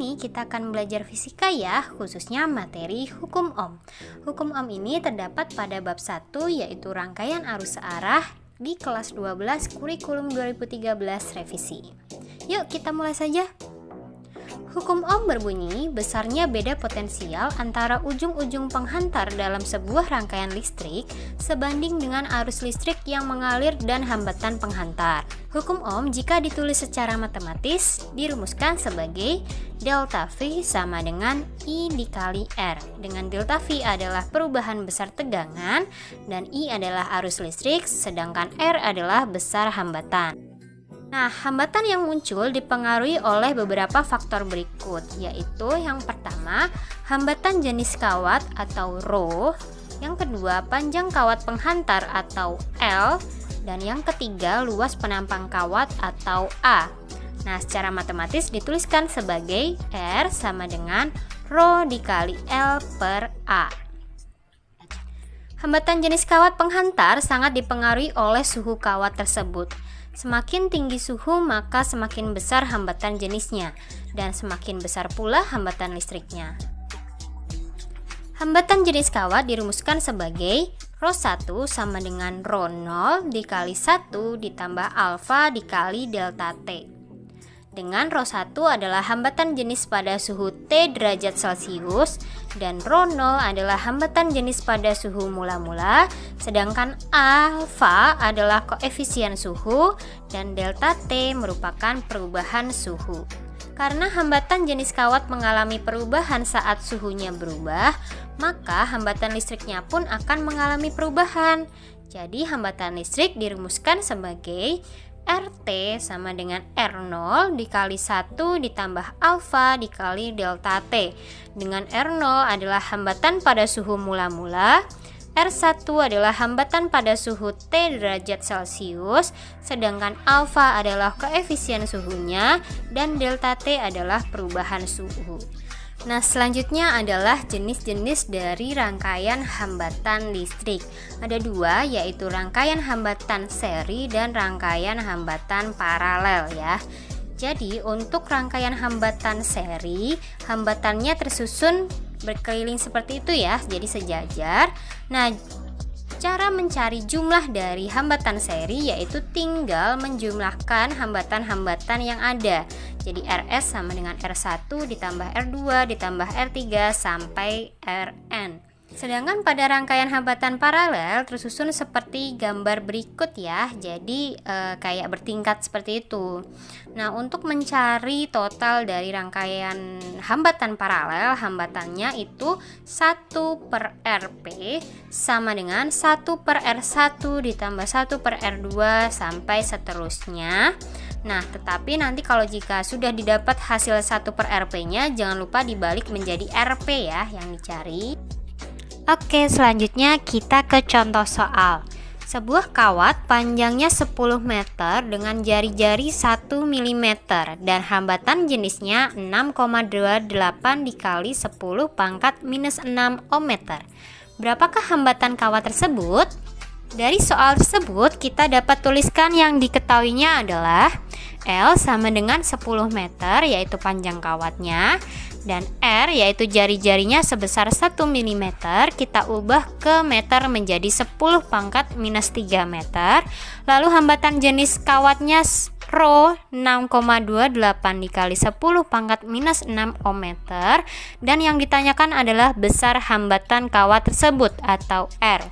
ini kita akan belajar fisika ya, khususnya materi hukum ohm. Hukum ohm ini terdapat pada bab 1 yaitu rangkaian arus searah di kelas 12 kurikulum 2013 revisi. Yuk kita mulai saja. Hukum ohm berbunyi, besarnya beda potensial antara ujung-ujung penghantar dalam sebuah rangkaian listrik sebanding dengan arus listrik yang mengalir dan hambatan penghantar. Hukum ohm jika ditulis secara matematis dirumuskan sebagai delta V sama dengan I dikali R, dengan delta V adalah perubahan besar tegangan dan I adalah arus listrik, sedangkan R adalah besar hambatan. Nah, hambatan yang muncul dipengaruhi oleh beberapa faktor berikut, yaitu yang pertama, hambatan jenis kawat atau ρ, yang kedua, panjang kawat penghantar atau L, dan yang ketiga, luas penampang kawat atau A. Nah, secara matematis dituliskan sebagai R sama dengan ρ dikali L per A. Hambatan jenis kawat penghantar sangat dipengaruhi oleh suhu kawat tersebut. Semakin tinggi suhu maka semakin besar hambatan jenisnya dan semakin besar pula hambatan listriknya. Hambatan jenis kawat dirumuskan sebagai ρ1 sama dengan ρ0 dikali 1 ditambah alfa dikali delta T. Dengan ρ1 adalah hambatan jenis pada suhu T derajat Celcius dan ρ0 adalah hambatan jenis pada suhu mula-mula, sedangkan alfa adalah koefisien suhu dan delta T merupakan perubahan suhu. Karena hambatan jenis kawat mengalami perubahan saat suhunya berubah, maka hambatan listriknya pun akan mengalami perubahan. Jadi hambatan listrik dirumuskan sebagai RT sama dengan R0 dikali 1 ditambah alfa dikali delta T. Dengan R0 adalah hambatan pada suhu mula-mula, R1 adalah hambatan pada suhu T derajat Celcius, sedangkan alfa adalah koefisien suhunya dan delta T adalah perubahan suhu. Nah, selanjutnya adalah jenis-jenis dari rangkaian hambatan listrik. Ada dua, yaitu rangkaian hambatan seri dan rangkaian hambatan paralel ya. Jadi, untuk rangkaian hambatan seri, hambatannya tersusun berkeliling seperti itu ya, jadi sejajar. Nah, cara mencari jumlah dari hambatan seri yaitu tinggal menjumlahkan hambatan-hambatan yang ada. Jadi RS sama dengan R1 ditambah R2 ditambah R3 sampai Rn. Sedangkan pada rangkaian hambatan paralel tersusun seperti gambar berikut ya. Jadi kayak bertingkat seperti itu. Nah, untuk mencari total dari rangkaian hambatan paralel, hambatannya itu 1 per Rp sama dengan 1 per R1 ditambah 1 per R2 sampai seterusnya. Nah, tetapi nanti kalau jika sudah didapat hasil 1 per Rp-nya, jangan lupa dibalik menjadi Rp ya yang dicari. Oke, selanjutnya kita ke contoh soal. Sebuah kawat panjangnya 10 meter dengan jari-jari 1 mm dan hambatan jenisnya 6,28 dikali 10 pangkat minus 6 ohm meter. Berapakah hambatan kawat tersebut? Dari soal tersebut kita dapat tuliskan yang diketahuinya adalah L sama dengan 10 meter yaitu panjang kawatnya, dan R yaitu jari-jarinya sebesar 1 mm, kita ubah ke meter menjadi 10 pangkat minus 3 meter. Lalu hambatan jenis kawatnya ρ 6,28 dikali 10 pangkat minus 6 ohm meter, dan yang ditanyakan adalah besar hambatan kawat tersebut atau R.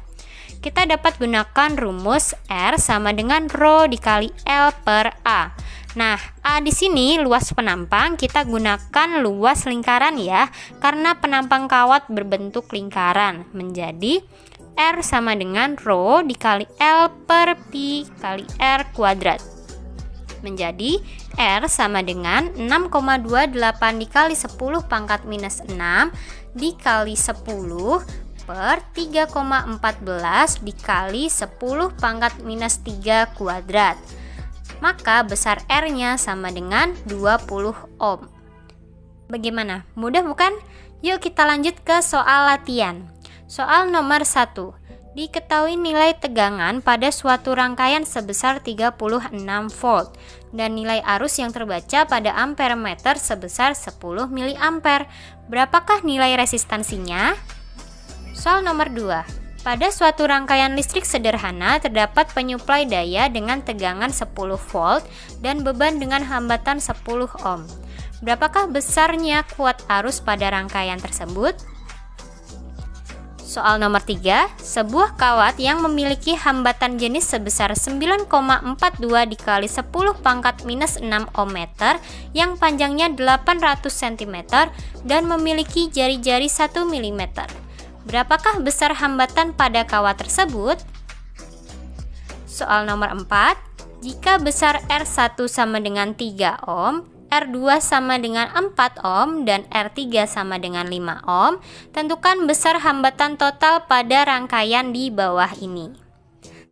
Kita dapat gunakan rumus R sama dengan ρ dikali L per A. Nah, A di sini luas penampang, kita gunakan luas lingkaran ya, karena penampang kawat berbentuk lingkaran, menjadi R sama dengan ρ dikali L per Pi kali R kuadrat. Menjadi R sama dengan 6,28 dikali 10 pangkat minus 6 dikali 10 per 3,14 dikali 10 pangkat minus 3 kuadrat. Maka besar R-nya sama dengan 20 ohm. Bagaimana? Mudah bukan? Yuk kita lanjut ke soal latihan. Soal nomor 1. Diketahui nilai tegangan pada suatu rangkaian sebesar 36 volt dan nilai arus yang terbaca pada amperemeter sebesar 10 mA. Berapakah nilai resistansinya? Soal nomor 2. Pada suatu rangkaian listrik sederhana terdapat penyuplai daya dengan tegangan 10 volt dan beban dengan hambatan 10 ohm. Berapakah besarnya kuat arus pada rangkaian tersebut? Soal nomor 3. Sebuah kawat yang memiliki hambatan jenis sebesar 9,42 dikali 10 pangkat minus 6 ohm meter yang panjangnya 800 cm dan memiliki jari-jari 1 mm. Berapakah besar hambatan pada kawat tersebut? Soal nomor 4. Jika besar R1 sama dengan 3 ohm, R2 sama dengan 4 ohm, dan R3 sama dengan 5 ohm, tentukan besar hambatan total pada rangkaian di bawah ini.